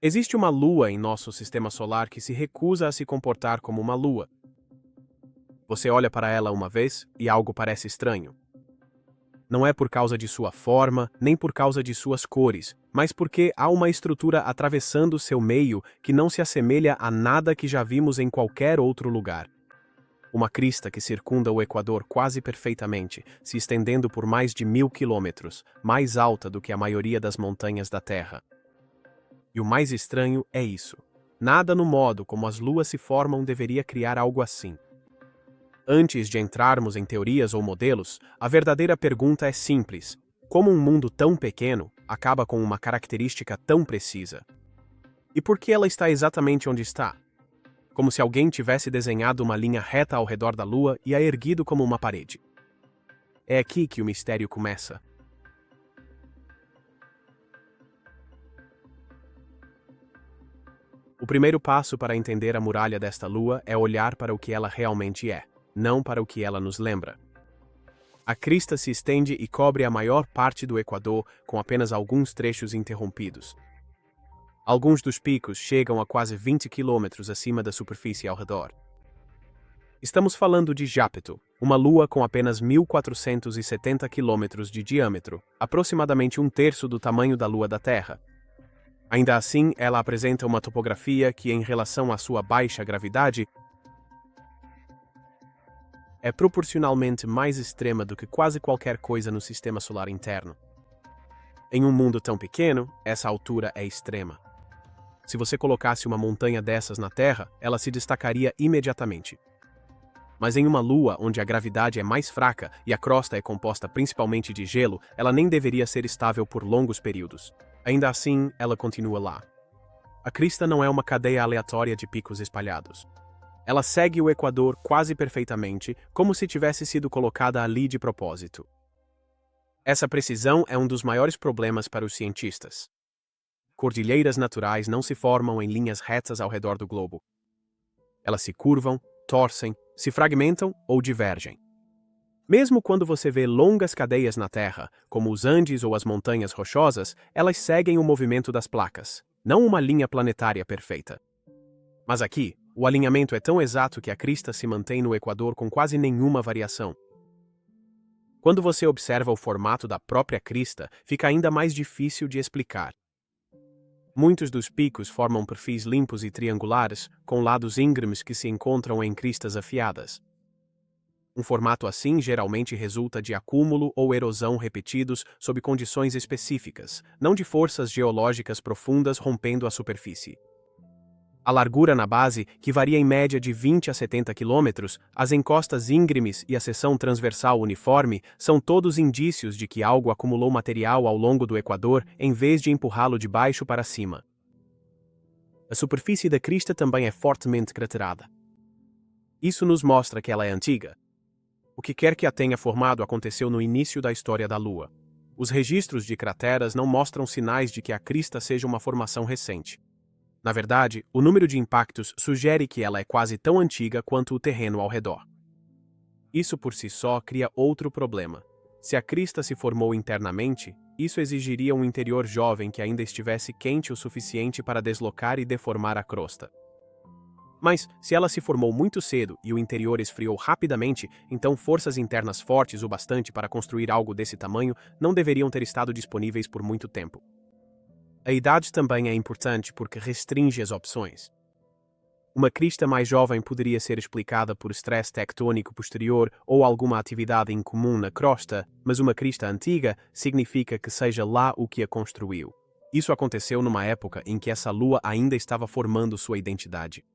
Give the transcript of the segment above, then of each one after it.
Existe uma lua em nosso sistema solar que se recusa a se comportar como uma lua. Você olha para ela uma vez e algo parece estranho. Não é por causa de sua forma, nem por causa de suas cores, mas porque há uma estrutura atravessando seu meio que não se assemelha a nada que já vimos em qualquer outro lugar. Uma crista que circunda o Equador quase perfeitamente, se estendendo por mais de 1000 quilômetros, mais alta do que a maioria das montanhas da Terra. E o mais estranho é isso. Nada no modo como as luas se formam deveria criar algo assim. Antes de entrarmos em teorias ou modelos, a verdadeira pergunta é simples: como um mundo tão pequeno acaba com uma característica tão precisa? E por que ela está exatamente onde está? Como se alguém tivesse desenhado uma linha reta ao redor da Lua e a erguido como uma parede. É aqui que o mistério começa. O primeiro passo para entender a muralha desta Lua é olhar para o que ela realmente é, não para o que ela nos lembra. A crista se estende e cobre a maior parte do Equador, com apenas alguns trechos interrompidos. Alguns dos picos chegam a quase 20 quilômetros acima da superfície ao redor. Estamos falando de Jápeto, uma lua com apenas 1470 quilômetros de diâmetro, aproximadamente um terço do tamanho da Lua da Terra. Ainda assim, ela apresenta uma topografia que, em relação à sua baixa gravidade, é proporcionalmente mais extrema do que quase qualquer coisa no sistema solar interno. Em um mundo tão pequeno, essa altura é extrema. Se você colocasse uma montanha dessas na Terra, ela se destacaria imediatamente. Mas em uma lua onde a gravidade é mais fraca e a crosta é composta principalmente de gelo, ela nem deveria ser estável por longos períodos. Ainda assim, ela continua lá. A crista não é uma cadeia aleatória de picos espalhados. Ela segue o Equador quase perfeitamente, como se tivesse sido colocada ali de propósito. Essa precisão é um dos maiores problemas para os cientistas. Cordilheiras naturais não se formam em linhas retas ao redor do globo. Elas se curvam, torcem, se fragmentam ou divergem. Mesmo quando você vê longas cadeias na Terra, como os Andes ou as montanhas rochosas, elas seguem o movimento das placas, não uma linha planetária perfeita. Mas aqui, o alinhamento é tão exato que a crista se mantém no Equador com quase nenhuma variação. Quando você observa o formato da própria crista, fica ainda mais difícil de explicar. Muitos dos picos formam perfis limpos e triangulares, com lados íngremes que se encontram em cristas afiadas. Um formato assim geralmente resulta de acúmulo ou erosão repetidos sob condições específicas, não de forças geológicas profundas rompendo a superfície. A largura na base, que varia em média de 20 a 70 km, as encostas íngremes e a seção transversal uniforme são todos indícios de que algo acumulou material ao longo do Equador em vez de empurrá-lo de baixo para cima. A superfície da crista também é fortemente craterada. Isso nos mostra que ela é antiga. O que quer que a tenha formado aconteceu no início da história da Lua. Os registros de crateras não mostram sinais de que a crista seja uma formação recente. Na verdade, o número de impactos sugere que ela é quase tão antiga quanto o terreno ao redor. Isso por si só cria outro problema. Se a crista se formou internamente, isso exigiria um interior jovem que ainda estivesse quente o suficiente para deslocar e deformar a crosta. Mas, se ela se formou muito cedo e o interior esfriou rapidamente, então forças internas fortes o bastante para construir algo desse tamanho não deveriam ter estado disponíveis por muito tempo. A idade também é importante porque restringe as opções. Uma crista mais jovem poderia ser explicada por estresse tectônico posterior ou alguma atividade incomum na crosta, mas uma crista antiga significa que seja lá o que a construiu. Isso aconteceu numa época em que essa lua ainda estava formando sua identidade.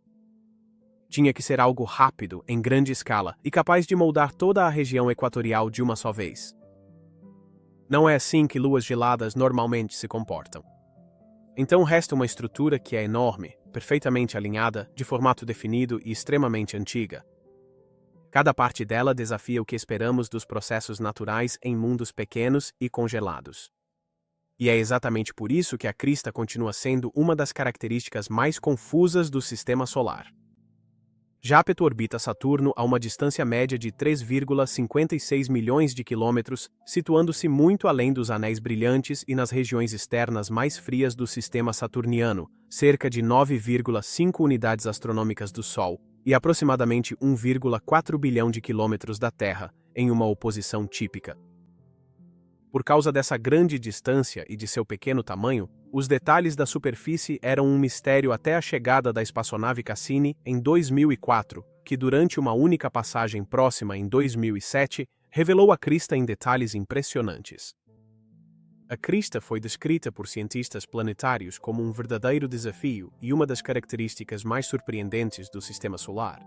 Tinha que ser algo rápido, em grande escala, e capaz de moldar toda a região equatorial de uma só vez. Não é assim que luas geladas normalmente se comportam. Então resta uma estrutura que é enorme, perfeitamente alinhada, de formato definido e extremamente antiga. Cada parte dela desafia o que esperamos dos processos naturais em mundos pequenos e congelados. E é exatamente por isso que a crista continua sendo uma das características mais confusas do sistema solar. Jápeto orbita Saturno a uma distância média de 3,56 milhões de quilômetros, situando-se muito além dos anéis brilhantes e nas regiões externas mais frias do sistema saturniano, cerca de 9,5 unidades astronômicas do Sol, e aproximadamente 1,4 bilhão de quilômetros da Terra, em uma oposição típica. Por causa dessa grande distância e de seu pequeno tamanho, os detalhes da superfície eram um mistério até a chegada da espaçonave Cassini em 2004, que durante uma única passagem próxima em 2007, revelou a crista em detalhes impressionantes. A crista foi descrita por cientistas planetários como um verdadeiro desafio e uma das características mais surpreendentes do Sistema Solar.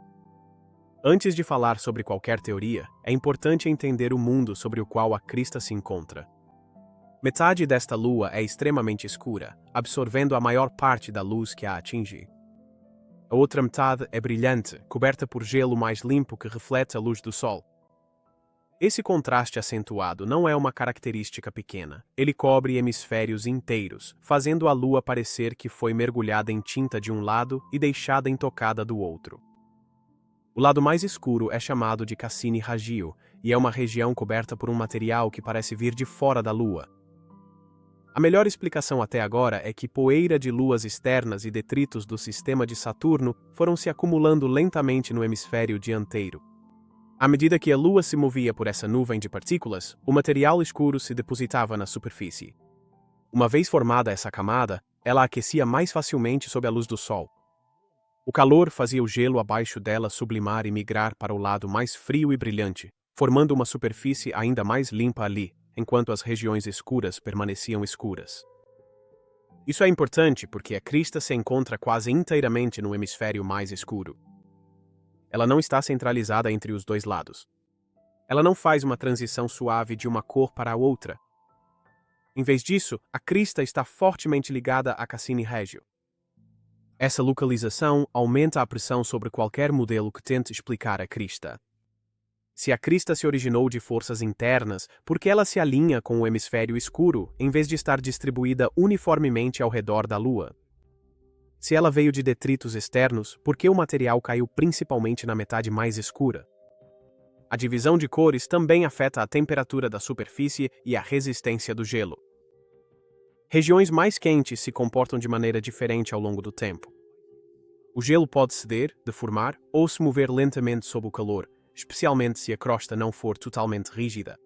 Antes de falar sobre qualquer teoria, é importante entender o mundo sobre o qual a crista se encontra. Metade desta lua é extremamente escura, absorvendo a maior parte da luz que a atinge. A outra metade é brilhante, coberta por gelo mais limpo que reflete a luz do Sol. Esse contraste acentuado não é uma característica pequena. Ele cobre hemisférios inteiros, fazendo a lua parecer que foi mergulhada em tinta de um lado e deixada intocada do outro. O lado mais escuro é chamado de Cassini Raggio, e é uma região coberta por um material que parece vir de fora da Lua. A melhor explicação até agora é que poeira de luas externas e detritos do sistema de Saturno foram se acumulando lentamente no hemisfério dianteiro. À medida que a Lua se movia por essa nuvem de partículas, o material escuro se depositava na superfície. Uma vez formada essa camada, ela aquecia mais facilmente sob a luz do Sol. O calor fazia o gelo abaixo dela sublimar e migrar para o lado mais frio e brilhante, formando uma superfície ainda mais limpa ali, enquanto as regiões escuras permaneciam escuras. Isso é importante porque a crista se encontra quase inteiramente no hemisfério mais escuro. Ela não está centralizada entre os dois lados. Ela não faz uma transição suave de uma cor para a outra. Em vez disso, a crista está fortemente ligada a Cassini Reggio. Essa localização aumenta a pressão sobre qualquer modelo que tente explicar a crista. Se a crista se originou de forças internas, por que ela se alinha com o hemisfério escuro, em vez de estar distribuída uniformemente ao redor da Lua? Se ela veio de detritos externos, por que o material caiu principalmente na metade mais escura? A divisão de cores também afeta a temperatura da superfície e a resistência do gelo. Regiões mais quentes se comportam de maneira diferente ao longo do tempo. O gelo pode ceder, deformar ou se mover lentamente sob o calor, especialmente se a crosta não for totalmente rígida.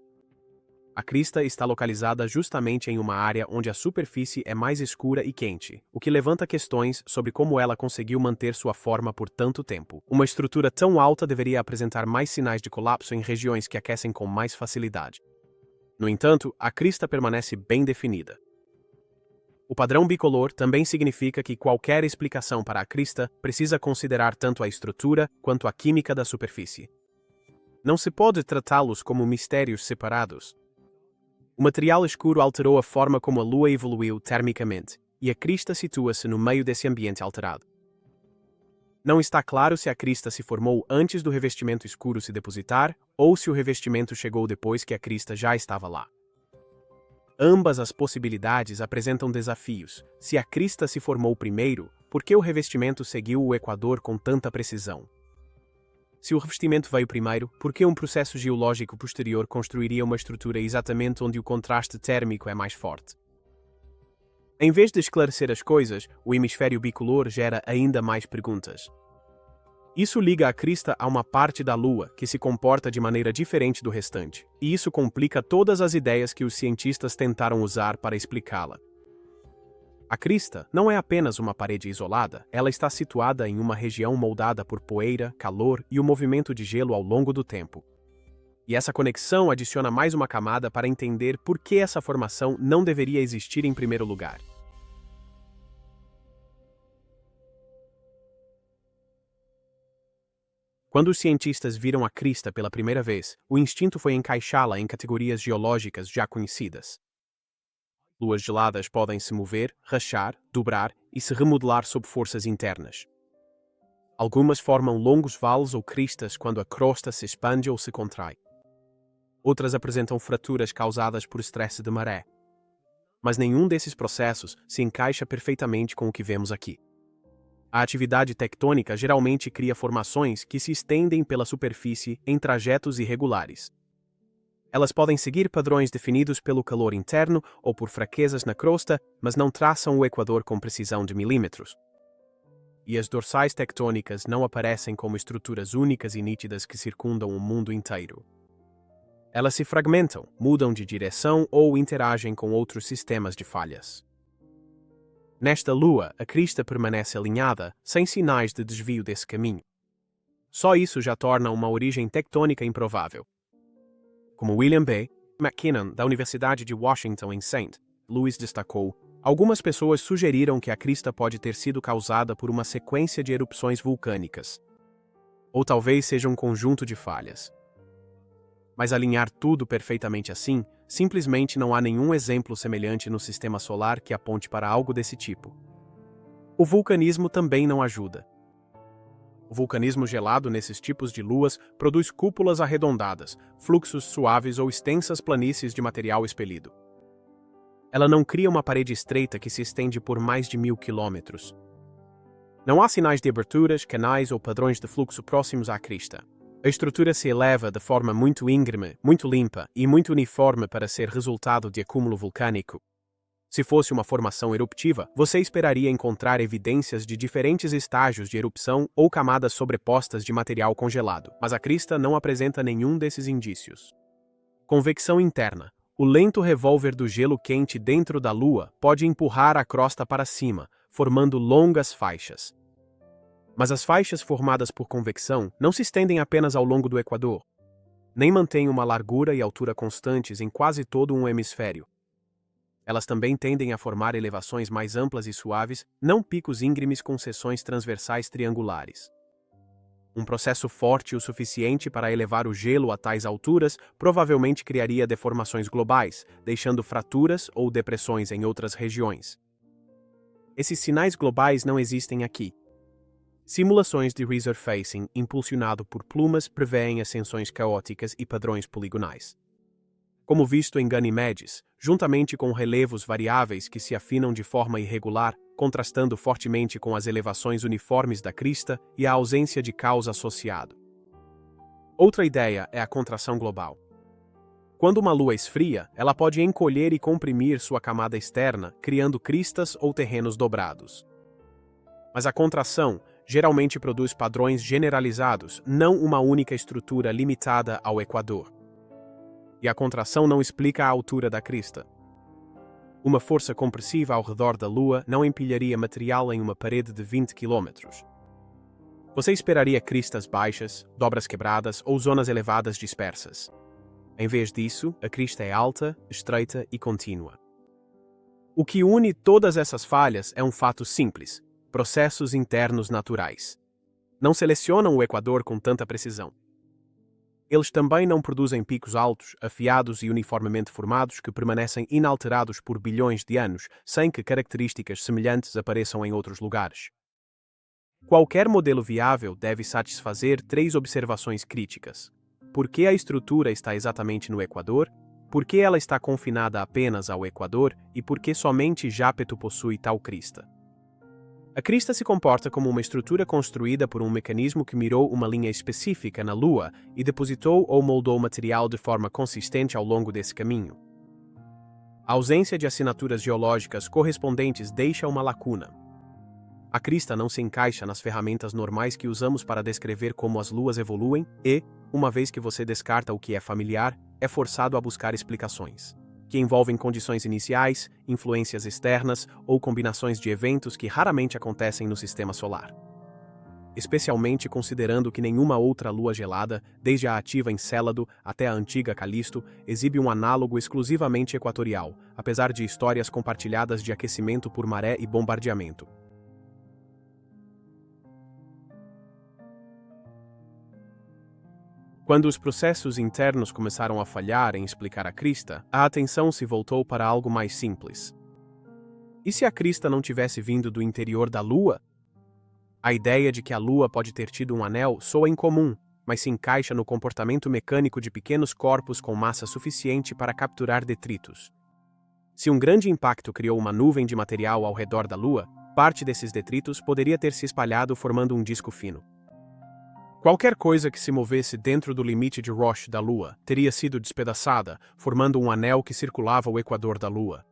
A crista está localizada justamente em uma área onde a superfície é mais escura e quente, o que levanta questões sobre como ela conseguiu manter sua forma por tanto tempo. Uma estrutura tão alta deveria apresentar mais sinais de colapso em regiões que aquecem com mais facilidade. No entanto, a crista permanece bem definida. O padrão bicolor também significa que qualquer explicação para a crista precisa considerar tanto a estrutura quanto a química da superfície. Não se pode tratá-los como mistérios separados. O material escuro alterou a forma como a Lua evoluiu termicamente, e a crista situa-se no meio desse ambiente alterado. Não está claro se a crista se formou antes do revestimento escuro se depositar ou se o revestimento chegou depois que a crista já estava lá. Ambas as possibilidades apresentam desafios. Se a crista se formou primeiro, por que o revestimento seguiu o equador com tanta precisão? Se o revestimento veio primeiro, por que um processo geológico posterior construiria uma estrutura exatamente onde o contraste térmico é mais forte? Em vez de esclarecer as coisas, o hemisfério bicolor gera ainda mais perguntas. Isso liga a crista a uma parte da Lua que se comporta de maneira diferente do restante, e isso complica todas as ideias que os cientistas tentaram usar para explicá-la. A crista não é apenas uma parede isolada, ela está situada em uma região moldada por poeira, calor e o movimento de gelo ao longo do tempo. E essa conexão adiciona mais uma camada para entender por que essa formação não deveria existir em primeiro lugar. Quando os cientistas viram a crista pela primeira vez, o instinto foi encaixá-la em categorias geológicas já conhecidas. Luas geladas podem se mover, rachar, dobrar e se remodelar sob forças internas. Algumas formam longos vales ou cristas quando a crosta se expande ou se contrai. Outras apresentam fraturas causadas por estresse de maré. Mas nenhum desses processos se encaixa perfeitamente com o que vemos aqui. A atividade tectônica geralmente cria formações que se estendem pela superfície em trajetos irregulares. Elas podem seguir padrões definidos pelo calor interno ou por fraquezas na crosta, mas não traçam o equador com precisão de milímetros. E as dorsais tectônicas não aparecem como estruturas únicas e nítidas que circundam o mundo inteiro. Elas se fragmentam, mudam de direção ou interagem com outros sistemas de falhas. Nesta lua, a crista permanece alinhada, sem sinais de desvio desse caminho. Só isso já torna uma origem tectônica improvável. Como William B. McKinnon, da Universidade de Washington em St. Louis destacou, algumas pessoas sugeriram que a crista pode ter sido causada por uma sequência de erupções vulcânicas. Ou talvez seja um conjunto de falhas. Mas alinhar tudo perfeitamente assim, simplesmente não há nenhum exemplo semelhante no sistema solar que aponte para algo desse tipo. O vulcanismo também não ajuda. O vulcanismo gelado nesses tipos de luas produz cúpulas arredondadas, fluxos suaves ou extensas planícies de material expelido. Ela não cria uma parede estreita que se estende por mais de 1000 quilômetros. Não há sinais de aberturas, canais ou padrões de fluxo próximos à crista. A estrutura se eleva de forma muito íngreme, muito limpa e muito uniforme para ser resultado de acúmulo vulcânico. Se fosse uma formação eruptiva, você esperaria encontrar evidências de diferentes estágios de erupção ou camadas sobrepostas de material congelado, mas a crista não apresenta nenhum desses indícios. Convecção interna. O lento revólver do gelo quente dentro da Lua pode empurrar a crosta para cima, formando longas faixas. Mas as faixas formadas por convecção não se estendem apenas ao longo do equador, nem mantêm uma largura e altura constantes em quase todo um hemisfério. Elas também tendem a formar elevações mais amplas e suaves, não picos íngremes com seções transversais triangulares. Um processo forte o suficiente para elevar o gelo a tais alturas provavelmente criaria deformações globais, deixando fraturas ou depressões em outras regiões. Esses sinais globais não existem aqui. Simulações de resurfacing impulsionado por plumas prevêem ascensões caóticas e padrões poligonais. Como visto em Ganymedes, juntamente com relevos variáveis que se afinam de forma irregular, contrastando fortemente com as elevações uniformes da crista e a ausência de caos associado. Outra ideia é a contração global. Quando uma lua esfria, ela pode encolher e comprimir sua camada externa, criando cristas ou terrenos dobrados. Mas a contração geralmente produz padrões generalizados, não uma única estrutura limitada ao equador. E a contração não explica a altura da crista. Uma força compressiva ao redor da Lua não empilharia material em uma parede de 20 km. Você esperaria cristas baixas, dobras quebradas ou zonas elevadas dispersas. Em vez disso, a crista é alta, estreita e contínua. O que une todas essas falhas é um fato simples: processos internos naturais. Não selecionam o equador com tanta precisão. Eles também não produzem picos altos, afiados e uniformemente formados que permanecem inalterados por bilhões de anos, sem que características semelhantes apareçam em outros lugares. Qualquer modelo viável deve satisfazer 3 observações críticas. Por que a estrutura está exatamente no equador? Por que ela está confinada apenas ao equador? E por que somente Jápeto possui tal crista? A crista se comporta como uma estrutura construída por um mecanismo que mirou uma linha específica na Lua e depositou ou moldou material de forma consistente ao longo desse caminho. A ausência de assinaturas geológicas correspondentes deixa uma lacuna. A crista não se encaixa nas ferramentas normais que usamos para descrever como as luas evoluem e, uma vez que você descarta o que é familiar, é forçado a buscar explicações, que envolvem condições iniciais, influências externas ou combinações de eventos que raramente acontecem no sistema solar. Especialmente considerando que nenhuma outra lua gelada, desde a ativa Encélado até a antiga Calisto, exibe um análogo exclusivamente equatorial, apesar de histórias compartilhadas de aquecimento por maré e bombardeamento. Quando os processos internos começaram a falhar em explicar a crista, a atenção se voltou para algo mais simples. E se a crista não tivesse vindo do interior da Lua? A ideia de que a Lua pode ter tido um anel soa incomum, mas se encaixa no comportamento mecânico de pequenos corpos com massa suficiente para capturar detritos. Se um grande impacto criou uma nuvem de material ao redor da Lua, Parte desses detritos poderia ter se espalhado formando um disco fino. Qualquer coisa que se movesse dentro do limite de Roche da Lua teria sido despedaçada, formando um anel que circulava o equador da Lua.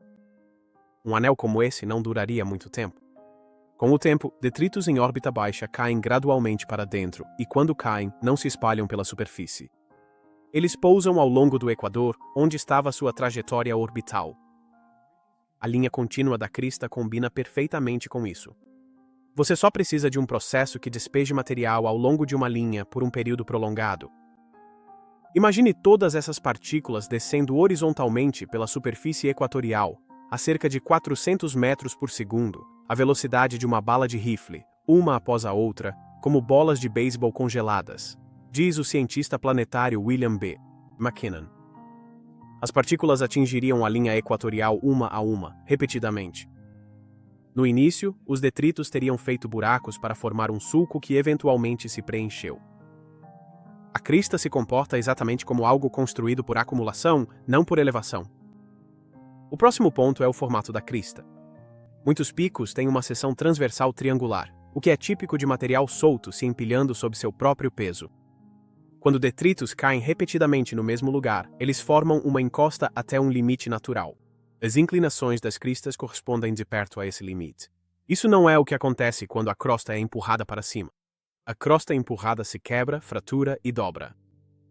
Um anel como esse não duraria muito tempo. Com o tempo, detritos em órbita baixa caem gradualmente para dentro e, quando caem, não se espalham pela superfície. Eles pousam ao longo do equador, onde estava sua trajetória orbital. A linha contínua da crista combina perfeitamente com isso. Você só precisa de um processo que despeje material ao longo de uma linha por um período prolongado. Imagine todas essas partículas descendo horizontalmente pela superfície equatorial, a cerca de 400 metros por segundo, a velocidade de uma bala de rifle, uma após a outra, como bolas de beisebol congeladas, diz o cientista planetário William B. McKinnon. As partículas atingiriam a linha equatorial uma a uma, repetidamente. No início, os detritos teriam feito buracos para formar um sulco que eventualmente se preencheu. A crista se comporta exatamente como algo construído por acumulação, não por elevação. O próximo ponto é o formato da crista. Muitos picos têm uma seção transversal triangular, o que é típico de material solto se empilhando sob seu próprio peso. Quando detritos caem repetidamente no mesmo lugar, eles formam uma encosta até um limite natural. As inclinações das cristas correspondem de perto a esse limite. Isso não é o que acontece quando a crosta é empurrada para cima. A crosta empurrada se quebra, fratura e dobra.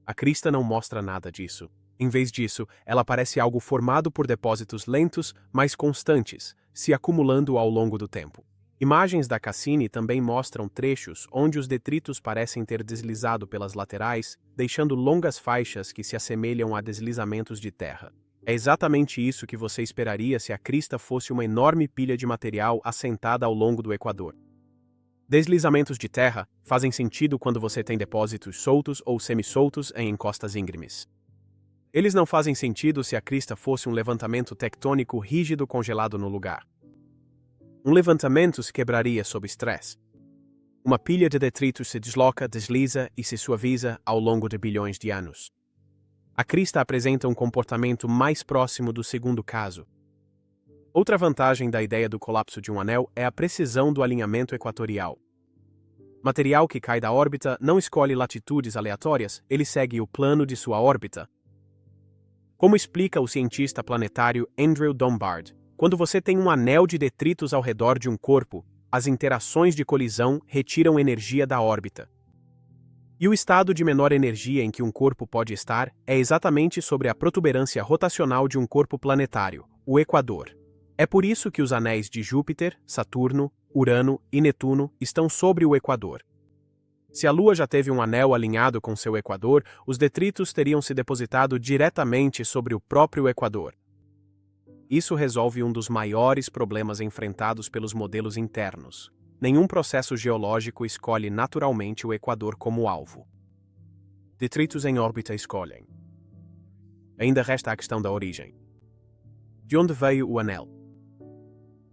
A crista não mostra nada disso. Em vez disso, ela parece algo formado por depósitos lentos, mas constantes, se acumulando ao longo do tempo. Imagens da Cassini também mostram trechos onde os detritos parecem ter deslizado pelas laterais, deixando longas faixas que se assemelham a deslizamentos de terra. É exatamente isso que você esperaria se a crista fosse uma enorme pilha de material assentada ao longo do equador. Deslizamentos de terra fazem sentido quando você tem depósitos soltos ou semi-soltos em encostas íngremes. Eles não fazem sentido se a crista fosse um levantamento tectônico rígido congelado no lugar. Um levantamento se quebraria sob estresse. Uma pilha de detritos se desloca, desliza e se suaviza ao longo de bilhões de anos. A crista apresenta um comportamento mais próximo do segundo caso. Outra vantagem da ideia do colapso de um anel é a precisão do alinhamento equatorial. Material que cai da órbita não escolhe latitudes aleatórias, ele segue o plano de sua órbita. Como explica o cientista planetário Andrew Dombard, quando você tem um anel de detritos ao redor de um corpo, as interações de colisão retiram energia da órbita. E o estado de menor energia em que um corpo pode estar é exatamente sobre a protuberância rotacional de um corpo planetário, o equador. É por isso que os anéis de Júpiter, Saturno, Urano e Netuno estão sobre o equador. Se a Lua já teve um anel alinhado com seu equador, os detritos teriam se depositado diretamente sobre o próprio equador. Isso resolve um dos maiores problemas enfrentados pelos modelos internos. Nenhum processo geológico escolhe naturalmente o equador como alvo. Detritos em órbita escolhem. Ainda resta a questão da origem. De onde veio o anel?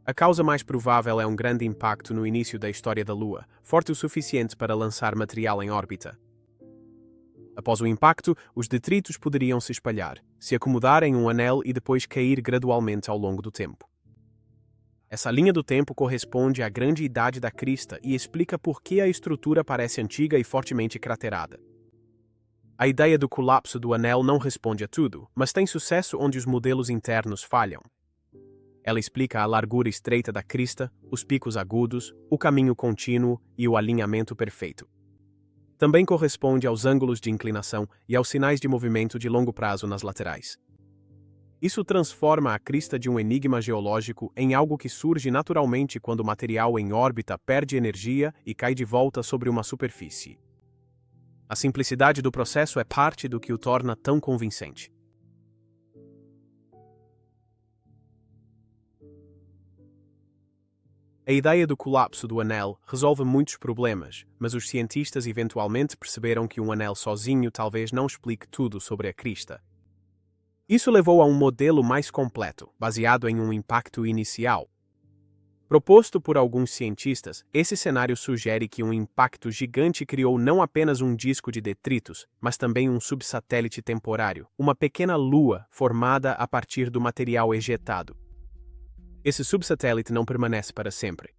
A causa mais provável é um grande impacto no início da história da Lua, forte o suficiente para lançar material em órbita. Após o impacto, os detritos poderiam se espalhar, se acomodar em um anel e depois cair gradualmente ao longo do tempo. Essa linha do tempo corresponde à grande idade da crista e explica por que a estrutura parece antiga e fortemente craterada. A ideia do colapso do anel não responde a tudo, mas tem sucesso onde os modelos internos falham. Ela explica a largura estreita da crista, os picos agudos, o caminho contínuo e o alinhamento perfeito. Também corresponde aos ângulos de inclinação e aos sinais de movimento de longo prazo nas laterais. Isso transforma a crista de um enigma geológico em algo que surge naturalmente quando o material em órbita perde energia e cai de volta sobre uma superfície. A simplicidade do processo é parte do que o torna tão convincente. A ideia do colapso do anel resolve muitos problemas, mas os cientistas eventualmente perceberam que um anel sozinho talvez não explique tudo sobre a crista. Isso levou a um modelo mais completo, baseado em um impacto inicial. Proposto por alguns cientistas, esse cenário sugere que um impacto gigante criou não apenas um disco de detritos, mas também um subsatélite temporário, uma pequena lua formada a partir do material ejetado. Esse subsatélite não permanece para sempre.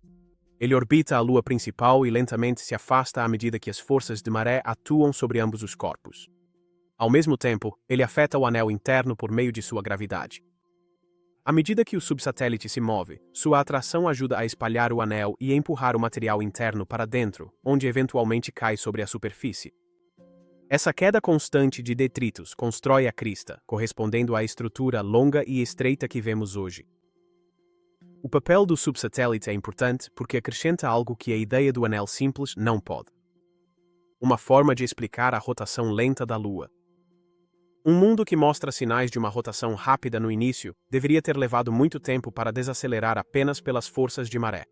Ele orbita a Lua principal e lentamente se afasta à medida que as forças de maré atuam sobre ambos os corpos. Ao mesmo tempo, ele afeta o anel interno por meio de sua gravidade. À medida que o subsatélite se move, sua atração ajuda a espalhar o anel e empurrar o material interno para dentro, onde eventualmente cai sobre a superfície. Essa queda constante de detritos constrói a crista, correspondendo à estrutura longa e estreita que vemos hoje. O papel do subsatélite é importante porque acrescenta algo que a ideia do anel simples não pode. Uma forma de explicar a rotação lenta da Lua. Um mundo que mostra sinais de uma rotação rápida no início deveria ter levado muito tempo para desacelerar apenas pelas forças de maré.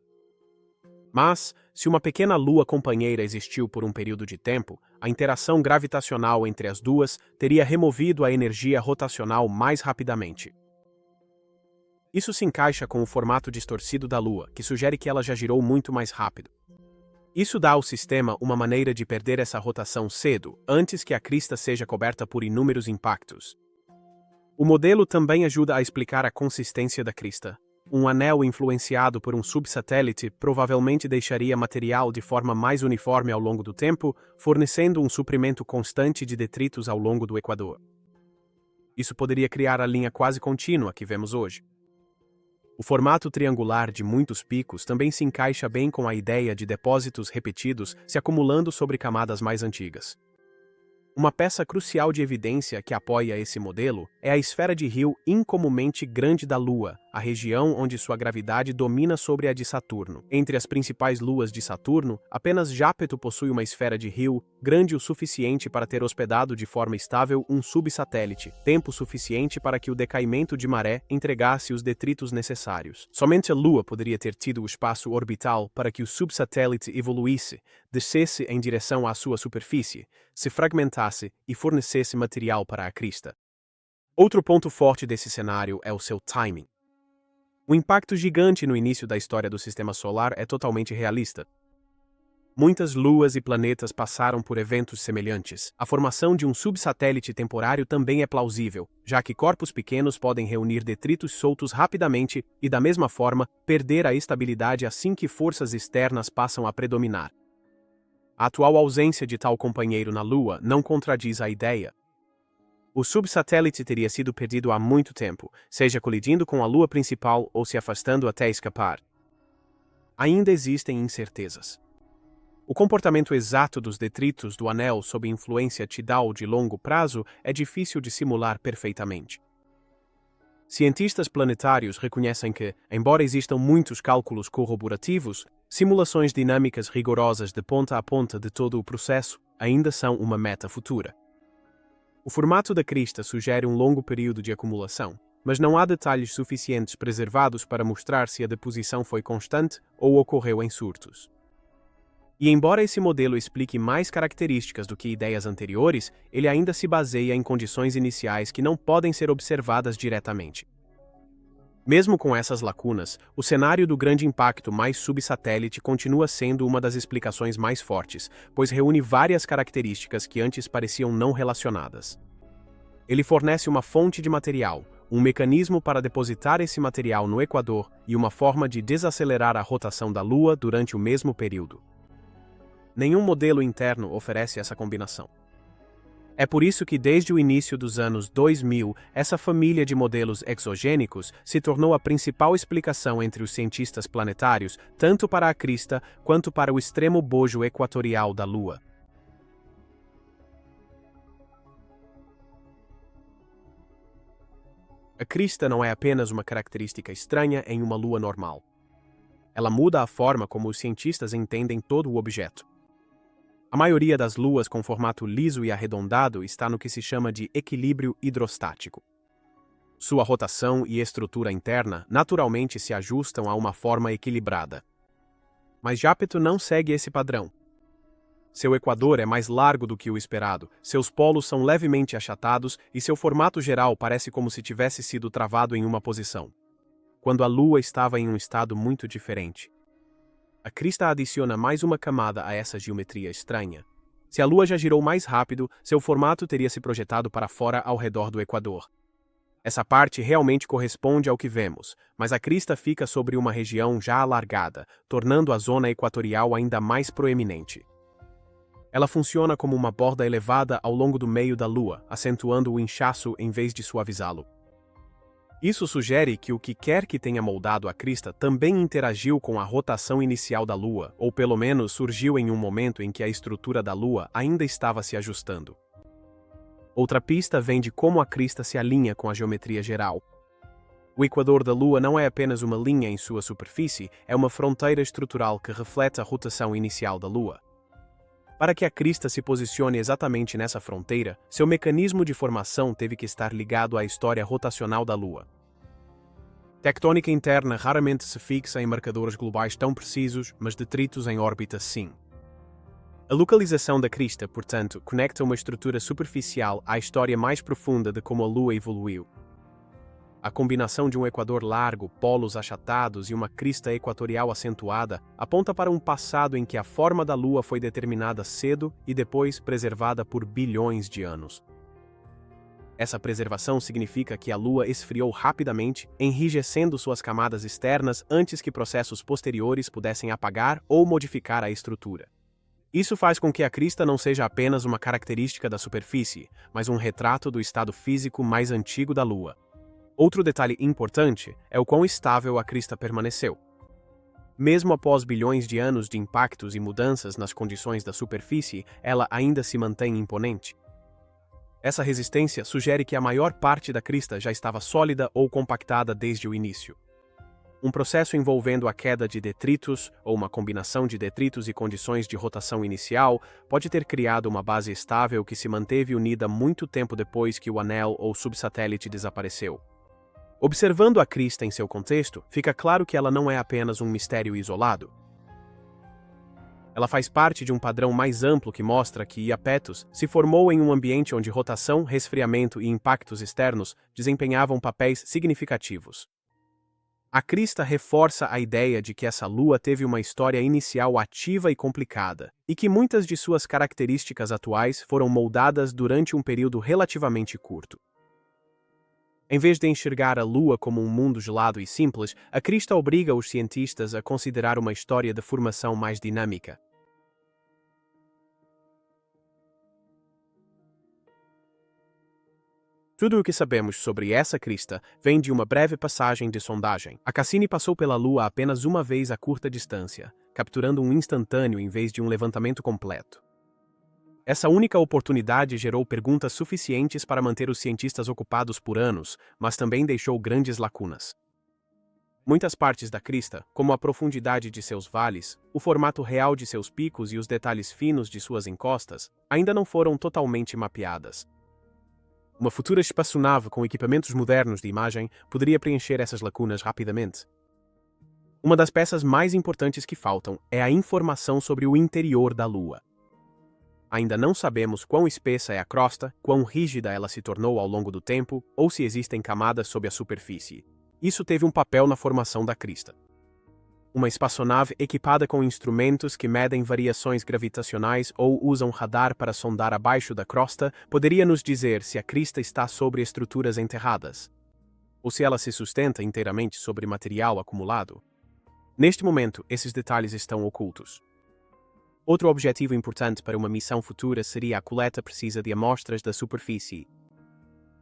Mas, se uma pequena lua companheira existiu por um período de tempo, a interação gravitacional entre as duas teria removido a energia rotacional mais rapidamente. Isso se encaixa com o formato distorcido da Lua, que sugere que ela já girou muito mais rápido. Isso dá ao sistema uma maneira de perder essa rotação cedo, antes que a crista seja coberta por inúmeros impactos. O modelo também ajuda a explicar a consistência da crista. Um anel influenciado por um subsatélite provavelmente deixaria material de forma mais uniforme ao longo do tempo, fornecendo um suprimento constante de detritos ao longo do equador. Isso poderia criar a linha quase contínua que vemos hoje. O formato triangular de muitos picos também se encaixa bem com a ideia de depósitos repetidos se acumulando sobre camadas mais antigas. Uma peça crucial de evidência que apoia esse modelo é a esfera de Hill incomumente grande da Lua, a região onde sua gravidade domina sobre a de Saturno. Entre as principais luas de Saturno, apenas Jápeto possui uma esfera de Hill grande o suficiente para ter hospedado de forma estável um subsatélite, tempo suficiente para que o decaimento de maré entregasse os detritos necessários. Somente a Lua poderia ter tido o espaço orbital para que o subsatélite evoluísse, descesse em direção à sua superfície, se fragmentasse e fornecesse material para a crista. Outro ponto forte desse cenário é o seu timing. O impacto gigante no início da história do Sistema Solar é totalmente realista. Muitas luas e planetas passaram por eventos semelhantes. A formação de um subsatélite temporário também é plausível, já que corpos pequenos podem reunir detritos soltos rapidamente e, da mesma forma, perder a estabilidade assim que forças externas passam a predominar. A atual ausência de tal companheiro na Lua não contradiz a ideia. O subsatélite teria sido perdido há muito tempo, seja colidindo com a Lua principal ou se afastando até escapar. Ainda existem incertezas. O comportamento exato dos detritos do anel sob influência tidal de longo prazo é difícil de simular perfeitamente. Cientistas planetários reconhecem que, embora existam muitos cálculos corroborativos, simulações dinâmicas rigorosas de ponta a ponta de todo o processo ainda são uma meta futura. O formato da crista sugere um longo período de acumulação, mas não há detalhes suficientes preservados para mostrar se a deposição foi constante ou ocorreu em surtos. E embora esse modelo explique mais características do que ideias anteriores, ele ainda se baseia em condições iniciais que não podem ser observadas diretamente. Mesmo com essas lacunas, o cenário do grande impacto mais subsatélite continua sendo uma das explicações mais fortes, pois reúne várias características que antes pareciam não relacionadas. Ele fornece uma fonte de material, um mecanismo para depositar esse material no equador e uma forma de desacelerar a rotação da Lua durante o mesmo período. Nenhum modelo interno oferece essa combinação. É por isso que desde o início dos anos 2000, essa família de modelos exogênicos se tornou a principal explicação entre os cientistas planetários, tanto para a crista quanto para o extremo bojo equatorial da Lua. A crista não é apenas uma característica estranha em uma Lua normal. Ela muda a forma como os cientistas entendem todo o objeto. A maioria das luas com formato liso e arredondado está no que se chama de equilíbrio hidrostático. Sua rotação e estrutura interna naturalmente se ajustam a uma forma equilibrada. Mas Jápeto não segue esse padrão. Seu equador é mais largo do que o esperado, seus polos são levemente achatados e seu formato geral parece como se tivesse sido travado em uma posição, quando a Lua estava em um estado muito diferente. A crista adiciona mais uma camada a essa geometria estranha. Se a Lua já girou mais rápido, seu formato teria se projetado para fora ao redor do equador. Essa parte realmente corresponde ao que vemos, mas a crista fica sobre uma região já alargada, tornando a zona equatorial ainda mais proeminente. Ela funciona como uma borda elevada ao longo do meio da Lua, acentuando o inchaço em vez de suavizá-lo. Isso sugere que o que quer que tenha moldado a crista também interagiu com a rotação inicial da Lua, ou pelo menos surgiu em um momento em que a estrutura da Lua ainda estava se ajustando. Outra pista vem de como a crista se alinha com a geometria geral. O equador da Lua não é apenas uma linha em sua superfície, é uma fronteira estrutural que reflete a rotação inicial da Lua. Para que a crista se posicione exatamente nessa fronteira, seu mecanismo de formação teve que estar ligado à história rotacional da Lua. Tectônica interna raramente se fixa em marcadores globais tão precisos, mas detritos em órbita sim. A localização da crista, portanto, conecta uma estrutura superficial à história mais profunda de como a Lua evoluiu. A combinação de um equador largo, polos achatados e uma crista equatorial acentuada aponta para um passado em que a forma da Lua foi determinada cedo e depois preservada por bilhões de anos. Essa preservação significa que a Lua esfriou rapidamente, enrijecendo suas camadas externas antes que processos posteriores pudessem apagar ou modificar a estrutura. Isso faz com que a crista não seja apenas uma característica da superfície, mas um retrato do estado físico mais antigo da Lua. Outro detalhe importante é o quão estável a crista permaneceu. Mesmo após bilhões de anos de impactos e mudanças nas condições da superfície, ela ainda se mantém imponente. Essa resistência sugere que a maior parte da crista já estava sólida ou compactada desde o início. Um processo envolvendo a queda de detritos, ou uma combinação de detritos e condições de rotação inicial, pode ter criado uma base estável que se manteve unida muito tempo depois que o anel ou subsatélite desapareceu. Observando a crista em seu contexto, fica claro que ela não é apenas um mistério isolado. Ela faz parte de um padrão mais amplo que mostra que Iapetus se formou em um ambiente onde rotação, resfriamento e impactos externos desempenhavam papéis significativos. A crista reforça a ideia de que essa Lua teve uma história inicial ativa e complicada, e que muitas de suas características atuais foram moldadas durante um período relativamente curto. Em vez de enxergar a Lua como um mundo gelado e simples, a crista obriga os cientistas a considerar uma história de formação mais dinâmica. Tudo o que sabemos sobre essa crista vem de uma breve passagem de sondagem. A Cassini passou pela Lua apenas uma vez a curta distância, capturando um instantâneo em vez de um levantamento completo. Essa única oportunidade gerou perguntas suficientes para manter os cientistas ocupados por anos, mas também deixou grandes lacunas. Muitas partes da crista, como a profundidade de seus vales, o formato real de seus picos e os detalhes finos de suas encostas, ainda não foram totalmente mapeadas. Uma futura espaçonave com equipamentos modernos de imagem poderia preencher essas lacunas rapidamente. Uma das peças mais importantes que faltam é a informação sobre o interior da Lua. Ainda não sabemos quão espessa é a crosta, quão rígida ela se tornou ao longo do tempo, ou se existem camadas sob a superfície. Isso teve um papel na formação da crista. Uma espaçonave equipada com instrumentos que medem variações gravitacionais ou usam radar para sondar abaixo da crosta poderia nos dizer se a crista está sobre estruturas enterradas, ou se ela se sustenta inteiramente sobre material acumulado. Neste momento, esses detalhes estão ocultos. Outro objetivo importante para uma missão futura seria a coleta precisa de amostras da superfície.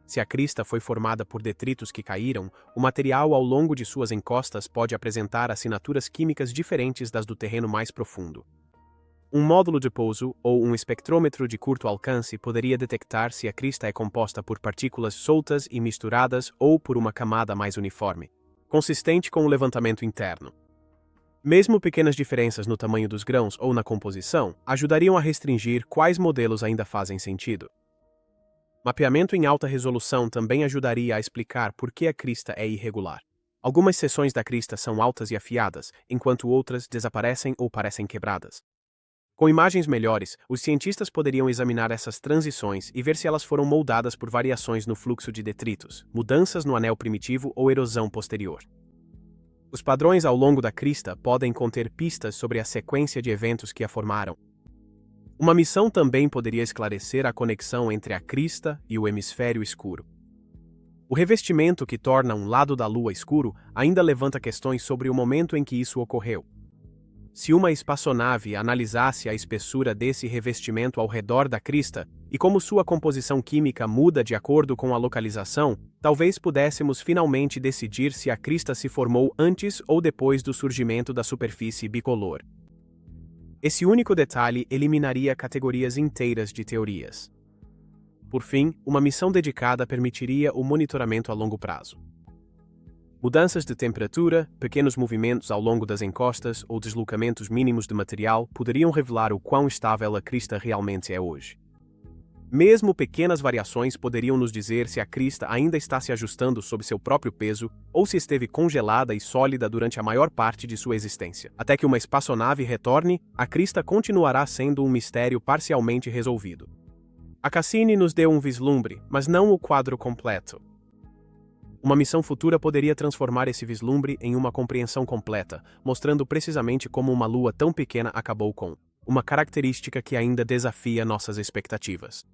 Se a crista foi formada por detritos que caíram, o material ao longo de suas encostas pode apresentar assinaturas químicas diferentes das do terreno mais profundo. Um módulo de pouso ou um espectrômetro de curto alcance poderia detectar se a crista é composta por partículas soltas e misturadas ou por uma camada mais uniforme, consistente com o levantamento interno. Mesmo pequenas diferenças no tamanho dos grãos ou na composição ajudariam a restringir quais modelos ainda fazem sentido. Mapeamento em alta resolução também ajudaria a explicar por que a crista é irregular. Algumas seções da crista são altas e afiadas, enquanto outras desaparecem ou parecem quebradas. Com imagens melhores, os cientistas poderiam examinar essas transições e ver se elas foram moldadas por variações no fluxo de detritos, mudanças no anel primitivo ou erosão posterior. Os padrões ao longo da crista podem conter pistas sobre a sequência de eventos que a formaram. Uma missão também poderia esclarecer a conexão entre a crista e o hemisfério escuro. O revestimento que torna um lado da Lua escuro ainda levanta questões sobre o momento em que isso ocorreu. Se uma espaçonave analisasse a espessura desse revestimento ao redor da crista e como sua composição química muda de acordo com a localização, talvez pudéssemos finalmente decidir se a crista se formou antes ou depois do surgimento da superfície bicolor. Esse único detalhe eliminaria categorias inteiras de teorias. Por fim, uma missão dedicada permitiria o monitoramento a longo prazo. Mudanças de temperatura, pequenos movimentos ao longo das encostas ou deslocamentos mínimos de material poderiam revelar o quão estável a crista realmente é hoje. Mesmo pequenas variações poderiam nos dizer se a crista ainda está se ajustando sob seu próprio peso ou se esteve congelada e sólida durante a maior parte de sua existência. Até que uma espaçonave retorne, a crista continuará sendo um mistério parcialmente resolvido. A Cassini nos deu um vislumbre, mas não o quadro completo. Uma missão futura poderia transformar esse vislumbre em uma compreensão completa, mostrando precisamente como uma lua tão pequena acabou com uma característica que ainda desafia nossas expectativas.